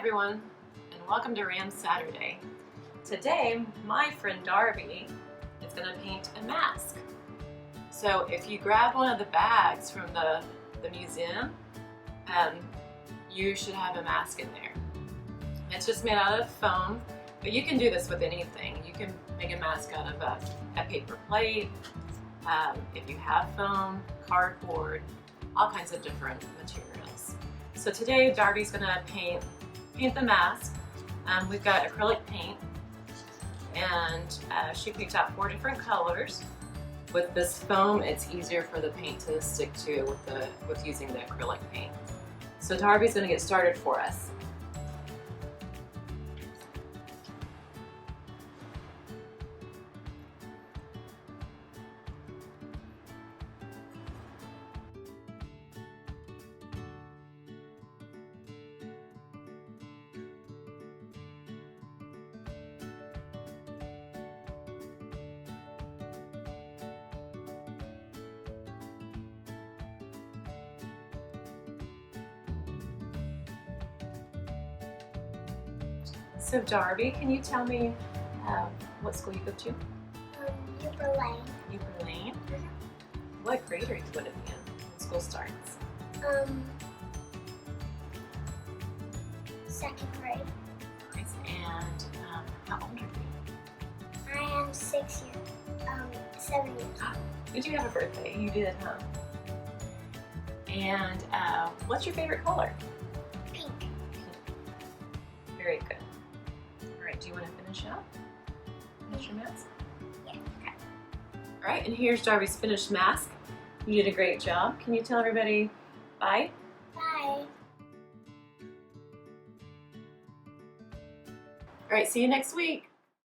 everyone, and welcome to Ram Saturday. Today, my friend Darby is going to paint a mask. So if you grab one of the bags from the museum, you should have a mask in there. It's just made out of foam, but you can do this with anything. You can make a mask out of a paper plate, if you have foam, cardboard, all kinds of different materials. So today Darby's going to paint the mask. We've got acrylic paint, and she picked out 4 different colors. With this foam, it's easier for the paint to stick to with using the acrylic paint. So Darby's going to get started for us. So Darby, can you tell me what school you go to? Upper Lane. Upper Lane? What grade are you going to be in when school starts? 2nd grade. Nice. And how old are you? I am 7 years. Did you have a birthday? You did, huh? And what's your favorite color? Pink. Very good. All right, do you want to finish up? Finish your mask? Yeah. Okay. All right, and here's Darby's finished mask. You did a great job. Can you tell everybody bye? Bye. All right, see you next week.